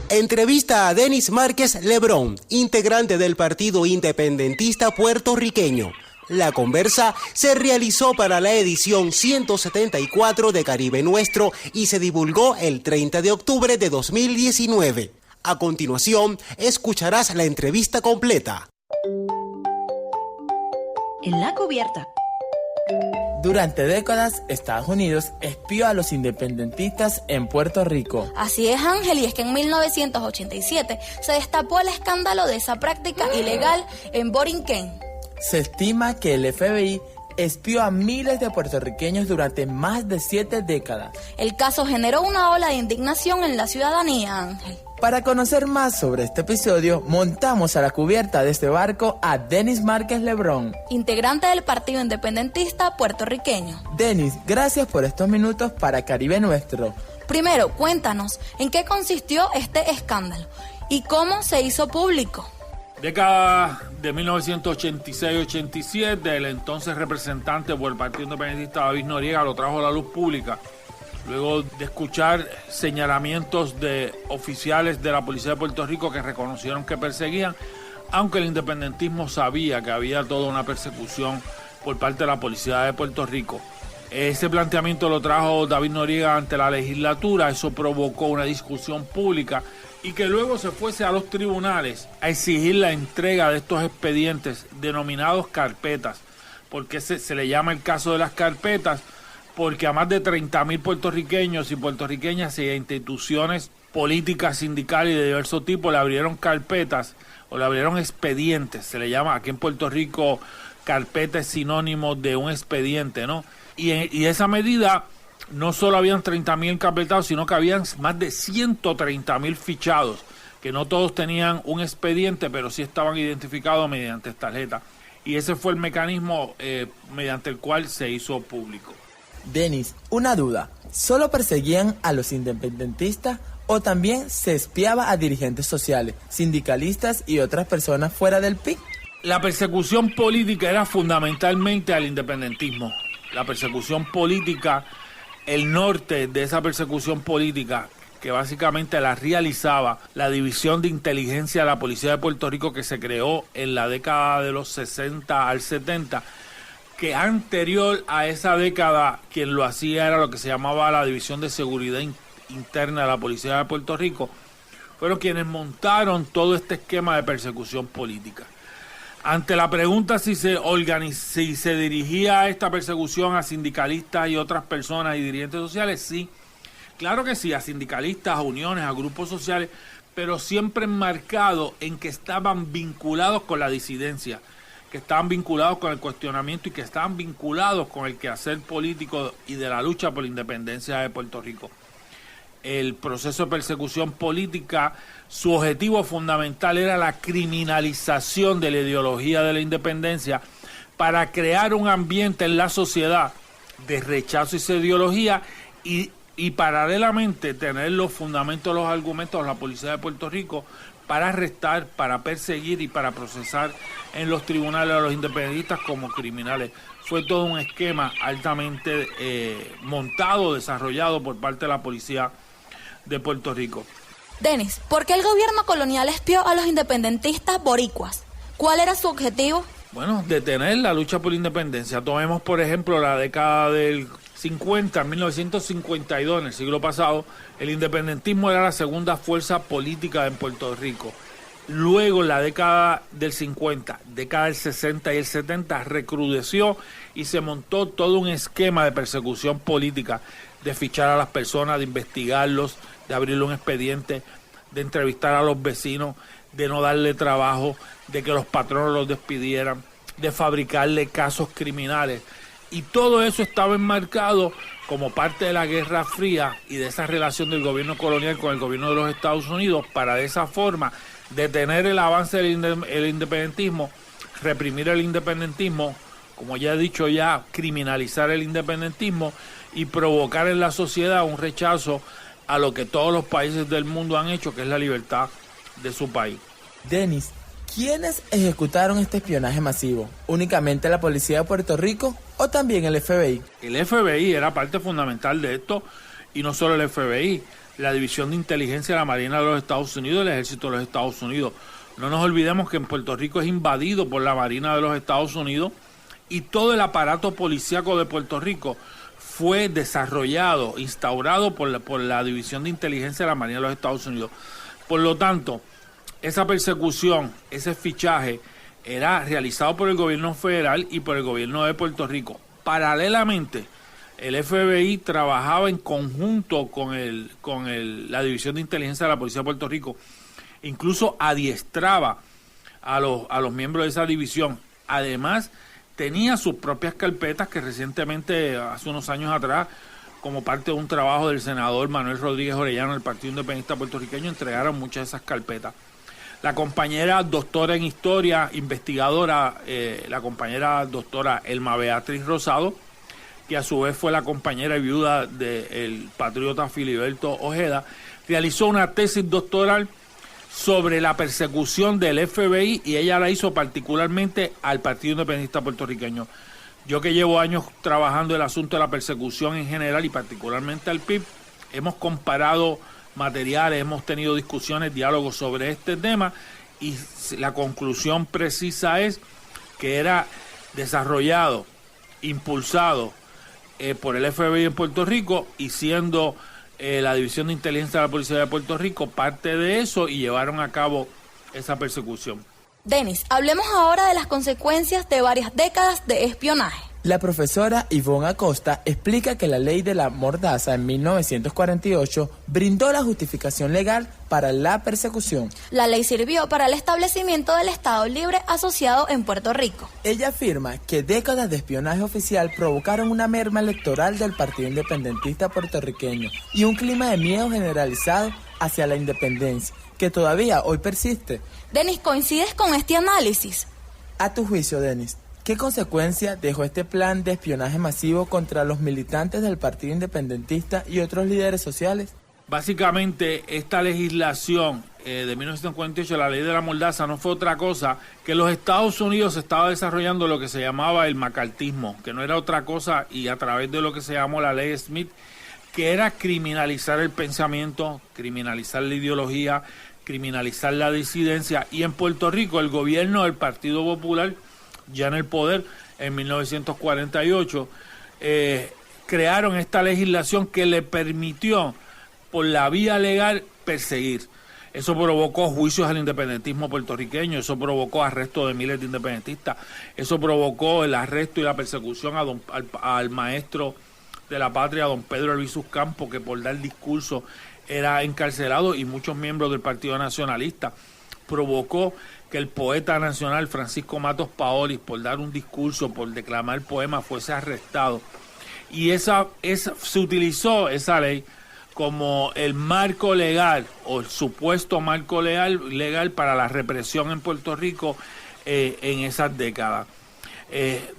Entrevista a Denis Márquez Lebrón, integrante del Partido Independentista Puertorriqueño. La conversa se realizó para la edición 174 de Caribe Nuestro y se divulgó el 30 de octubre de 2019. A continuación, escucharás la entrevista completa. En la cubierta. Durante décadas, Estados Unidos espió a los independentistas en Puerto Rico. Así es, Ángel, y es que en 1987 se destapó el escándalo de esa práctica ilegal en Borinquen. Se estima que el FBI espió a miles de puertorriqueños durante más de 7 décadas. El caso generó una ola de indignación en la ciudadanía, Ángel. Para conocer más sobre este episodio, montamos a la cubierta de este barco a Denis Márquez Lebrón, integrante del Partido Independentista Puertorriqueño. Denis, gracias por estos minutos para Caribe Nuestro. Primero, cuéntanos, ¿en qué consistió este escándalo y cómo se hizo público? Década de 1986-87, el entonces representante por el Partido Independentista David Noriega lo trajo a la luz pública, luego de escuchar señalamientos de oficiales de la Policía de Puerto Rico que reconocieron que perseguían, aunque el independentismo sabía que había toda una persecución por parte de la Policía de Puerto Rico. Ese planteamiento lo trajo David Noriega ante la legislatura, eso provocó una discusión pública y que luego se fuese a los tribunales a exigir la entrega de estos expedientes denominados carpetas. Porque se le llama el caso de las carpetas, porque a más de 30,000 puertorriqueños y puertorriqueñas y instituciones políticas, sindicales y de diverso tipo le abrieron carpetas o le abrieron expedientes. Se le llama aquí en Puerto Rico, carpeta es sinónimo de un expediente, ¿no? Y esa medida, no solo habían 30,000 encarpetados, sino que habían más de 130,000 fichados, que no todos tenían un expediente, pero sí estaban identificados mediante tarjeta. Y ese fue el mecanismo mediante el cual se hizo público. Denis, una duda, ¿solo perseguían a los independentistas o también se espiaba a dirigentes sociales, sindicalistas y otras personas fuera del PIB? La persecución política era fundamentalmente al independentismo. La persecución política, el norte de esa persecución política, que básicamente la realizaba la División de Inteligencia de la Policía de Puerto Rico, que se creó en la década de los 60 al 70, que anterior a esa década quien lo hacía era lo que se llamaba la División de Seguridad Interna de la Policía de Puerto Rico, fueron quienes montaron todo este esquema de persecución política. Ante la pregunta si se dirigía esta persecución a sindicalistas y otras personas y dirigentes sociales, sí, claro que sí, a sindicalistas, a uniones, a grupos sociales, pero siempre enmarcado en que estaban vinculados con la disidencia, que estaban vinculados con el cuestionamiento y que estaban vinculados con el quehacer político y de la lucha por la independencia de Puerto Rico. El proceso de persecución política, su objetivo fundamental era la criminalización de la ideología de la independencia para crear un ambiente en la sociedad de rechazo a esa ideología y paralelamente tener los fundamentos, los argumentos de la Policía de Puerto Rico para arrestar, para perseguir y para procesar en los tribunales a los independentistas como criminales. Fue todo un esquema altamente montado, desarrollado por parte de la Policía de Puerto Rico. Denis, ¿por qué el gobierno colonial espió a los independentistas boricuas? ¿Cuál era su objetivo? Bueno, detener la lucha por la independencia. Tomemos, por ejemplo, la década del 50, 1952, en el siglo pasado, el independentismo era la segunda fuerza política en Puerto Rico. Luego, en la década del 50, década del 60 y el 70, recrudeció y se montó todo un esquema de persecución política, de fichar a las personas, de investigarlos, de abrirle un expediente, de entrevistar a los vecinos, de no darle trabajo, de que los patronos los despidieran, de fabricarle casos criminales. Y todo eso estaba enmarcado como parte de la Guerra Fría y de esa relación del gobierno colonial con el gobierno de los Estados Unidos para de esa forma detener el avance del independentismo, reprimir el independentismo, como ya he dicho ya, criminalizar el independentismo y provocar en la sociedad un rechazo a lo que todos los países del mundo han hecho, que es la libertad de su país. Denis, ¿quiénes ejecutaron este espionaje masivo? ¿Únicamente la Policía de Puerto Rico o también el FBI? El FBI era parte fundamental de esto y no solo el FBI, la División de Inteligencia de la Marina de los Estados Unidos y el Ejército de los Estados Unidos. No nos olvidemos que en Puerto Rico es invadido por la Marina de los Estados Unidos y todo el aparato policíaco de Puerto Rico fue desarrollado, instaurado por la División de Inteligencia de la Marina de los Estados Unidos. Por lo tanto, esa persecución, ese fichaje, era realizado por el gobierno federal y por el gobierno de Puerto Rico. Paralelamente, el FBI trabajaba en conjunto con la División de Inteligencia de la Policía de Puerto Rico. Incluso adiestraba a los miembros de esa división. Además, tenía sus propias carpetas que recientemente, hace unos años atrás, como parte de un trabajo del senador Manuel Rodríguez Orellana del Partido Independentista Puertorriqueño, entregaron muchas de esas carpetas. La compañera doctora en historia, investigadora, la compañera doctora Elma Beatriz Rosado, que a su vez fue la compañera y viuda del patriota Filiberto Ojeda, realizó una tesis doctoral sobre la persecución del FBI y ella la hizo particularmente al Partido Independentista Puertorriqueño. Yo que llevo años trabajando el asunto de la persecución en general y particularmente al PIB, hemos comparado materiales, hemos tenido discusiones, diálogos sobre este tema y la conclusión precisa es que era desarrollado, impulsado por el FBI en Puerto Rico y siendo la División de Inteligencia de la Policía de Puerto Rico parte de eso y llevaron a cabo esa persecución. Denis, hablemos ahora de las consecuencias de varias décadas de espionaje. La profesora Ivonne Acosta explica que la ley de la mordaza en 1948 brindó la justificación legal para la persecución. La ley sirvió para el establecimiento del Estado Libre Asociado en Puerto Rico. Ella afirma que décadas de espionaje oficial provocaron una merma electoral del Partido Independentista puertorriqueño y un clima de miedo generalizado hacia la independencia, que todavía hoy persiste. Denis, ¿coincides con este análisis? A tu juicio, Denis, ¿qué consecuencia dejó este plan de espionaje masivo contra los militantes del Partido Independentista y otros líderes sociales? Básicamente, esta legislación de 1948, la ley de la mordaza, no fue otra cosa que en los Estados Unidos se estaba desarrollando lo que se llamaba el macartismo, que no era otra cosa, y a través de lo que se llamó la ley Smith, que era criminalizar el pensamiento, criminalizar la ideología, criminalizar la disidencia. Y en Puerto Rico, el gobierno del Partido Popular, ya en el poder, en 1948, crearon esta legislación que le permitió, por la vía legal, perseguir. Eso provocó juicios al independentismo puertorriqueño, eso provocó arresto de miles de independentistas, eso provocó el arresto y la persecución al maestro de la patria, don Pedro Albizu Campos, que por dar discurso era encarcelado, y muchos miembros del Partido Nacionalista. Provocó que el poeta nacional Francisco Matos Paolis, por dar un discurso, por declamar poemas, fuese arrestado. Y se utilizó esa ley como el marco legal, o el supuesto marco legal para la represión en Puerto Rico en esas décadas.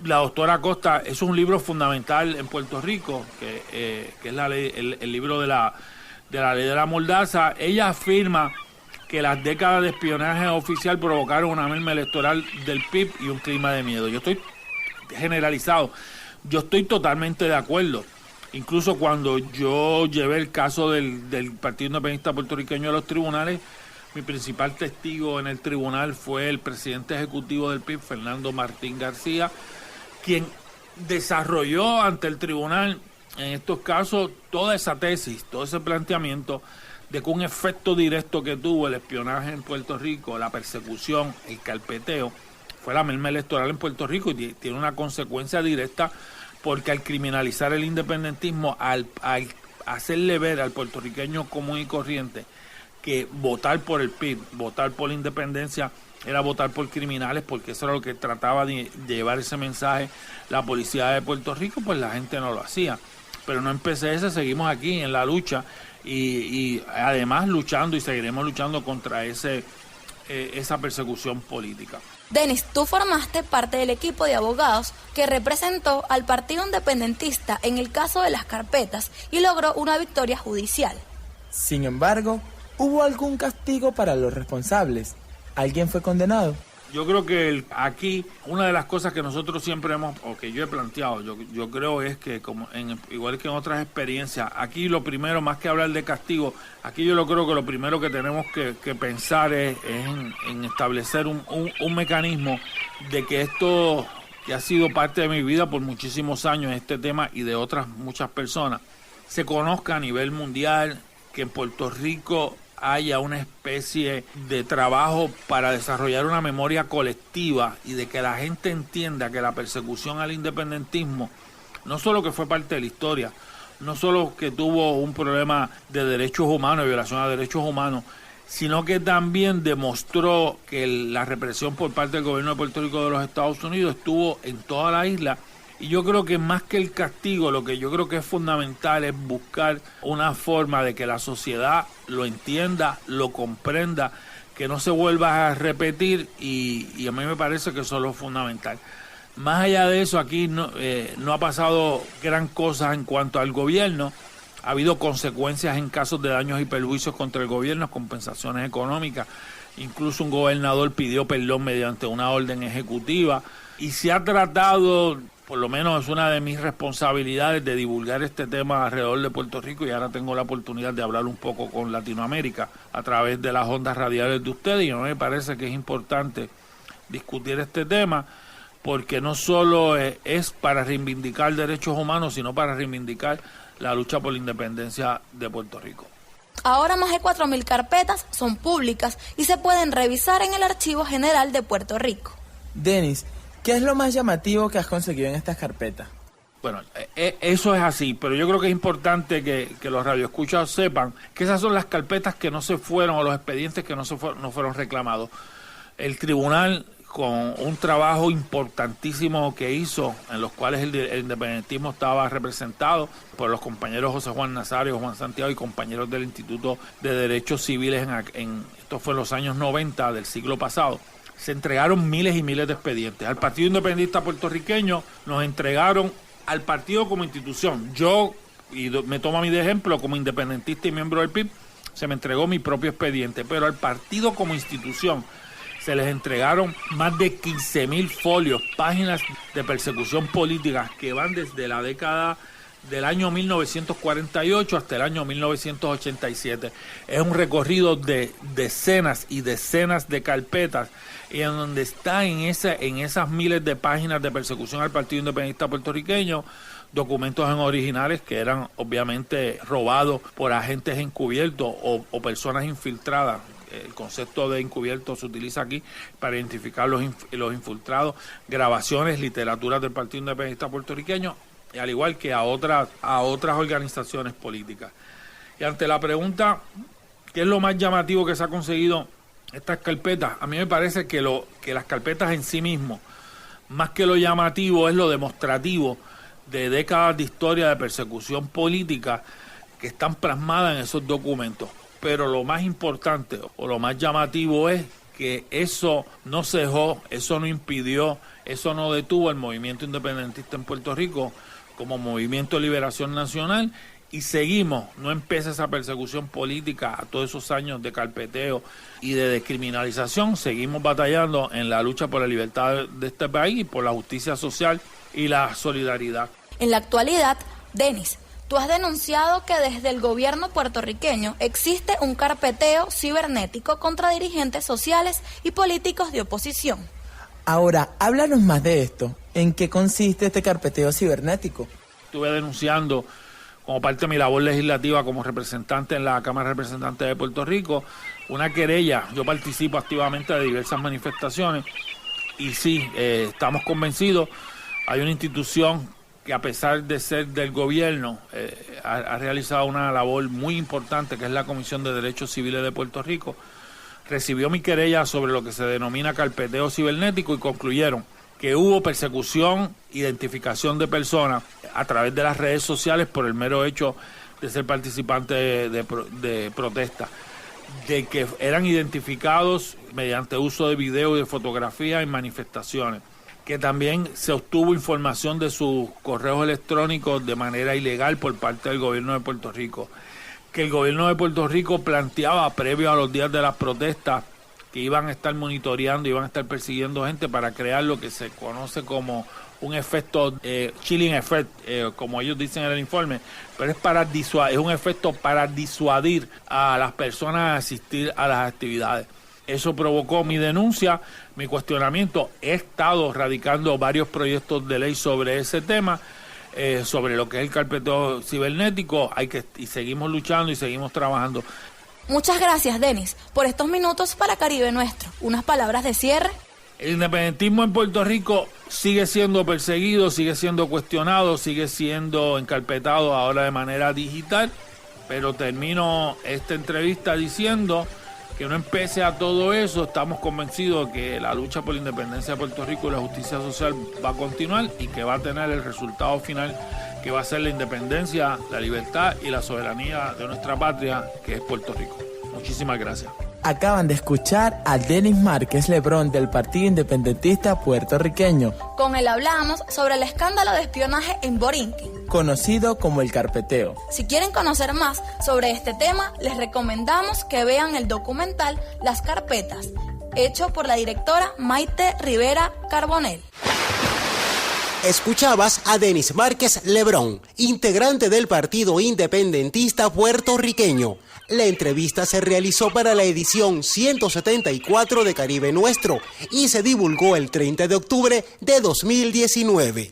La doctora Acosta, es un libro fundamental en Puerto Rico, que es la ley, el libro de la ley de la mordaza. Ella afirma que las décadas de espionaje oficial provocaron una merma electoral del PIB y un clima de miedo. Yo estoy generalizado, yo estoy totalmente de acuerdo. Incluso cuando yo llevé el caso del Partido Independentista Puertorriqueño a los tribunales, mi principal testigo en el tribunal fue el presidente ejecutivo del PIB, Fernando Martín García, quien desarrolló ante el tribunal, en estos casos, toda esa tesis, todo ese planteamiento de que un efecto directo que tuvo el espionaje en Puerto Rico, la persecución, el carpeteo, fue la merma electoral en Puerto Rico, y tiene una consecuencia directa, porque al criminalizar el independentismo, al hacerle ver al puertorriqueño común y corriente que votar por el PIB, votar por la independencia, era votar por criminales, porque eso era lo que trataba de llevar ese mensaje la policía de Puerto Rico, pues la gente no lo hacía. Pero no en PCS, seguimos aquí en la lucha y además luchando, y seguiremos luchando contra esa persecución política. Denis, tú formaste parte del equipo de abogados que representó al Partido Independentista en el caso de las carpetas y logró una victoria judicial. Sin embargo, ¿hubo algún castigo para los responsables? ¿Alguien fue condenado? Yo creo que aquí una de las cosas que nosotros siempre hemos, o que yo he planteado, yo creo es que igual que en otras experiencias, aquí lo primero, más que hablar de castigo, aquí yo creo que lo primero que tenemos que pensar es en establecer un mecanismo de que esto, que ha sido parte de mi vida por muchísimos años, este tema y de otras muchas personas, se conozca a nivel mundial, que en Puerto Rico haya una especie de trabajo para desarrollar una memoria colectiva y de que la gente entienda que la persecución al independentismo no solo que fue parte de la historia, no solo que tuvo un problema de derechos humanos, de violación a derechos humanos, sino que también demostró que la represión por parte del gobierno de Puerto Rico de los Estados Unidos estuvo en toda la isla. Y yo creo que más que el castigo, lo que yo creo que es fundamental es buscar una forma de que la sociedad lo entienda, lo comprenda, que no se vuelva a repetir y a mí me parece que eso es lo fundamental. Más allá de eso, aquí no ha pasado gran cosa en cuanto al gobierno. Ha habido consecuencias en casos de daños y perjuicios contra el gobierno, compensaciones económicas. Incluso un gobernador pidió perdón mediante una orden ejecutiva. Y se ha tratado, por lo menos es una de mis responsabilidades, de divulgar este tema alrededor de Puerto Rico, y ahora tengo la oportunidad de hablar un poco con Latinoamérica a través de las ondas radiales de ustedes, y a mí me parece que es importante discutir este tema, porque no solo es para reivindicar derechos humanos, sino para reivindicar la lucha por la independencia de Puerto Rico. Ahora más de 4.000 carpetas son públicas y se pueden revisar en el Archivo General de Puerto Rico. Denis, ¿qué es lo más llamativo que has conseguido en estas carpetas? Bueno, eso es así, pero yo creo que es importante que los radioescuchas sepan que esas son las carpetas que no se fueron, o los expedientes que no fueron reclamados. El tribunal, con un trabajo importantísimo que hizo, en los cuales el independentismo estaba representado por los compañeros José Juan Nazario, Juan Santiago y compañeros del Instituto de Derechos Civiles, esto fue en los años 90 del siglo pasado. Se entregaron miles y miles de expedientes. Al Partido Independentista Puertorriqueño nos entregaron, al partido como institución, yo, y me tomo a mí de ejemplo, como independentista y miembro del PIB, se me entregó mi propio expediente, pero al partido como institución se les entregaron más de 15.000 folios, páginas de persecución política que van desde la década del año 1948 hasta el año 1987. Es un recorrido de decenas y decenas de carpetas, y en donde está en esas miles de páginas de persecución al Partido Independentista Puertorriqueño, documentos en originales que eran obviamente robados por agentes encubiertos o personas infiltradas. El concepto de encubierto se utiliza aquí para identificar los infiltrados, grabaciones, literaturas del Partido Independentista Puertorriqueño, y al igual que a otras organizaciones políticas. Y ante la pregunta, ¿qué es lo más llamativo que se ha conseguido estas carpetas? A mí me parece que las carpetas en sí mismo, más que lo llamativo, es lo demostrativo de décadas de historia de persecución política que están plasmadas en esos documentos. Pero lo más importante o lo más llamativo es que eso no cejó, eso no impidió, eso no detuvo el movimiento independentista en Puerto Rico como movimiento de liberación nacional, y seguimos, no empieza esa persecución política a todos esos años de carpeteo y de descriminalización. Seguimos batallando en la lucha por la libertad de este país y por la justicia social y la solidaridad. En la actualidad, Denis, tú has denunciado que desde el gobierno puertorriqueño existe un carpeteo cibernético contra dirigentes sociales y políticos de oposición. Ahora, háblanos más de esto. ¿En qué consiste este carpeteo cibernético? Estuve denunciando, como parte de mi labor legislativa como representante en la Cámara de Representantes de Puerto Rico, una querella. Yo participo activamente de diversas manifestaciones y sí, estamos convencidos. Hay una institución que, a pesar de ser del gobierno, ha realizado una labor muy importante, que es la Comisión de Derechos Civiles de Puerto Rico. Recibió mi querella sobre lo que se denomina carpeteo cibernético y concluyeron que hubo persecución, identificación de personas a través de las redes sociales por el mero hecho de ser participantes de protesta, de que eran identificados mediante uso de video y de fotografía en manifestaciones, que también se obtuvo información de sus correos electrónicos de manera ilegal por parte del gobierno de Puerto Rico, que el gobierno de Puerto Rico planteaba previo a los días de las protestas que iban a estar monitoreando, iban a estar persiguiendo gente para crear lo que se conoce como un efecto chilling effect, como ellos dicen en el informe, pero es un efecto para disuadir a las personas a asistir a las actividades. Eso provocó mi denuncia, mi cuestionamiento. He estado radicando varios proyectos de ley sobre ese tema, sobre lo que es el carpeteo cibernético. Y seguimos luchando y seguimos trabajando. Muchas gracias, Denis, por estos minutos para Caribe Nuestro. Unas palabras de cierre. El independentismo en Puerto Rico sigue siendo perseguido, sigue siendo cuestionado, sigue siendo encarpetado ahora de manera digital, pero termino esta entrevista diciendo que no pese a todo eso, estamos convencidos de que la lucha por la independencia de Puerto Rico y la justicia social va a continuar y que va a tener el resultado final que va a ser la independencia, la libertad y la soberanía de nuestra patria, que es Puerto Rico. Muchísimas gracias. Acaban de escuchar a Denis Márquez Lebrón del Partido Independentista Puertorriqueño. Con él hablamos sobre el escándalo de espionaje en Borinquen, conocido como el carpeteo. Si quieren conocer más sobre este tema, les recomendamos que vean el documental Las Carpetas, hecho por la directora Maite Rivera Carbonell. Escuchabas a Denis Márquez Lebrón, integrante del Partido Independentista Puertorriqueño. La entrevista se realizó para la edición 174 de Caribe Nuestro y se divulgó el 30 de octubre de 2019.